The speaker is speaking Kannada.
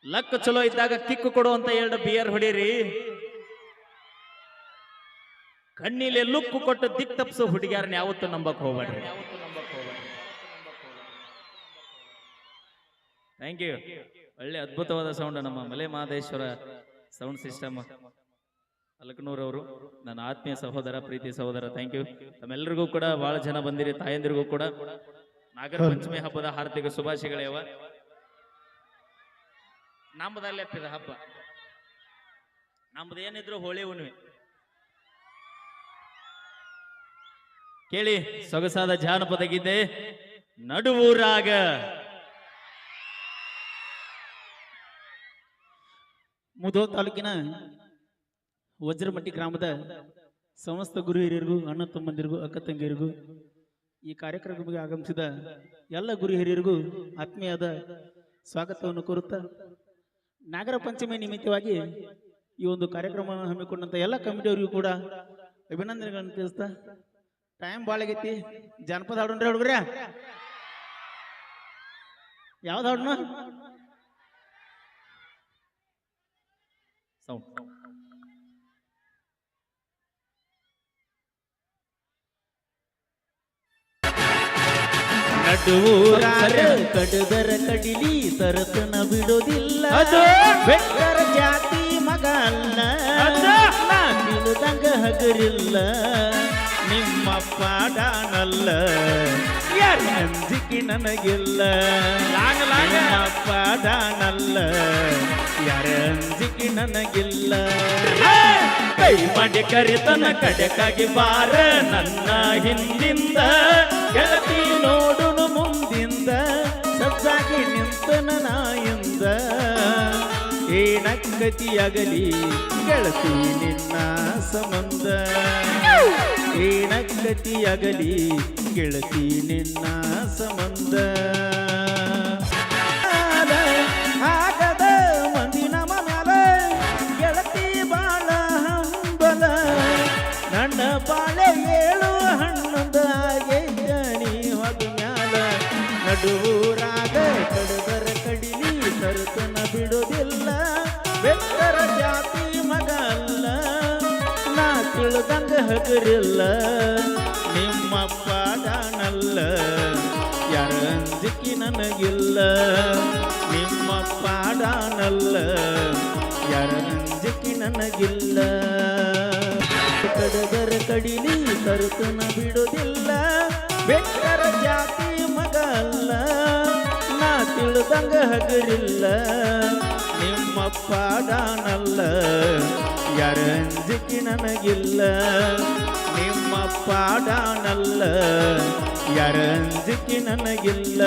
ಲಕ್ ಚಲೋ ಇದ್ದಾಗ ಕಿಕ್ಕು ಕೊಡುವಂತ ಎರಡು ಬಿಯರ್ ಹೊಡೀರಿ. ಕಣ್ಣಿಲೆ ಲುಕ್ಕು ಕೊಟ್ಟು ದಿಕ್ ತಪ್ಸೋ ಹುಡುಗಿಯಾರನ್ನ ಯಾವತ್ತೂ ನಂಬಕ್ ಹೋಗ್ಬೇಡ್ರಿ. Thank you. ಒಳ್ಳೆ ಅದ್ಭುತವಾದ ಸೌಂಡ್ ನಮ್ಮ ಮಲೆ ಮಹದೇಶ್ವರ ಸೌಂಡ್ ಸಿಸ್ಟಮ್ ಅಲಕನೂರವರು, ನನ್ನ ಆತ್ಮೀಯ ಸಹೋದರ, ಪ್ರೀತಿ ಸಹೋದರ. Thank you. ತಮ್ಮೆಲ್ಲರಿಗೂ ಕೂಡ ಬಹಳ ಜನ ಬಂದಿರಿ. ತಾಯಂದಿರಿಗೂ ಕೂಡ ನಾಗರ ಪಂಚಮಿ ಹಬ್ಬದ ಹಾರ್ದಿಕ ಶುಭಾಶಯಗಳೇವ. ನಮ್ಮದಲ್ಲಿ ಅಪ್ಪಿದ ಹಬ್ಬ, ನಮ್ದು ಏನಿದ್ರು ಹೋಳಿ ಹುಣ್ಣಿಮೆ. ಕೇಳಿ ಸೊಗಸಾದ ಜಾನಪದ ಗೀತೆ ನಡುವೂರಾಗ. ಮುಧೋಳ ತಾಲೂಕಿನ ವಜ್ರಮಟ್ಟಿ ಗ್ರಾಮದ ಸಮಸ್ತ ಗುರು ಹಿರಿಯರಿಗೂ, ಅಣ್ಣ ತಮ್ಮಂದಿರಿಗೂ, ಅಕ್ಕ ತಂಗಿಯರಿಗೂ, ಈ ಕಾರ್ಯಕ್ರಮಕ್ಕೆ ಆಗಮಿಸಿದ ಎಲ್ಲ ಗುರು ಹಿರಿಯರಿಗೂ ಆತ್ಮೀಯವಾದ ಸ್ವಾಗತವನ್ನು ಕೋರುತ್ತಾ, ನಾಗರ ಪಂಚಮಿ ನಿಮಿತ್ತವಾಗಿ ಈ ಒಂದು ಕಾರ್ಯಕ್ರಮವನ್ನು ಹಮ್ಮಿಕೊಂಡಂತ ಎಲ್ಲ ಕಮಿಟಿಯವರಿಗೂ ಕೂಡ ಅಭಿನಂದನೆಗಳನ್ನು ತಿಳಿಸ್ತಾ, ಟೈಮ್ ಭಾಳ ಆಗೈತಿ. ಜಾನಪದ ಹಾಡೋಣ್ರಿ ಹುಡುಗ್ರ, ಯಾವ್ದು ಹಾಡೋಣ? ನಡುವೂರಾಗ ಕಡದರ ಕಡಿಲಿ ತರತನ ಬಿಡೋದಿಲ್ಲ, ಬೆಕ್ಕರ ಜಾತಿ ಮಗ ಅಲ್ಲ, ತಿಳಿದಂಗ ಹಗರಿಲ್ಲ, ನಿಮ್ಮಪ್ಪ ಡಾನಲ್ಲ, ಅಂಜಿಕೆ ನನಗಿಲ್ಲ, ನಿಮ್ಮಪ್ಪ ಡಾನಲ್ಲ, ಯಾರ ಅಂಜಿಕೆ ನನಗಿಲ್ಲ. ಕೈ ಮಾಡಿ ಕರಿತನ ಕಡೆಕಾಗಿ ಬಾರ ನನ್ನ ಹಿಂದಿಂದ, ಗೆಳತಿ ನೋಡುನು ಮುಂದಿಂದ, ಸಜ್ಜಾಗಿ ನಿಂತನ ನಾಯಿಂದ, ಏನಕ್ಕತಿಯಾಗಲಿ ಗೆಳತಿ ನಿನ್ನ ಸಂಬಂಧ, ಏನಕ್ಕತಿಯಾಗಲಿ ಗೆಳತಿ ನಿನ್ನ ಸಂಬಂಧ. ಆಗದ ಮಂದಿ ನಮ್ಮ ಮ್ಯಾಲ ಗೆಳತಿ ಬಾಳ ಹಂಬಲ, ನನ್ನ ಬಾಳೆ ಏಳು ಹಣ್ಣೊಂದ ಆಗೈತನಿ ಹೊದ ಮ್ಯಾಲ. ನಡುವೂರಾಗ ಕಡದರ ಕಡಿಲಿ ತರತನ ಬಿಡೋದಿಲ್ಲ, ಬೆಕ್ಕರ ಜಾತಿ ಮಗ ಅಲ್ಲ, ನಾ ತಿಳಿದಂಗ ಹಗರಿಲ್ಲ, ನಿಮ್ಮಪ್ಪ ಡಾನಲ್ಲ, ಯಾರ ಅಂಜಿಕೆ ನನಗಿಲ್ಲ, ನಿಮ್ಮಪ್ಪ ಡಾನಲ್ಲ, ಯಾರ ಅಂಜಿಕೆ ನನಗಿಲ್ಲ. ಕಡದರ ಕಡಿಲಿ ತರತನ ಬಿಡೋದಿಲ್ಲ, ಬೆಕ್ಕರ ಜಾತಿ ಮಗ ಅಲ್ಲ, ನಾ ತಿಳಿದಂಗ ಹಗರಿಲ್ಲ, ನಿಮ್ಮಪ್ಪ ಡಾನಲ್ಲ, ಯಾರ ಅಂಜಿಕೆ ನನಗಿಲ್ಲ, ನಿಮ್ಮಪ್ಪ ಡಾನಲ್ಲ, ಯಾರ ಅಂಜಿಕೆ ನನಗಿಲ್ಲ.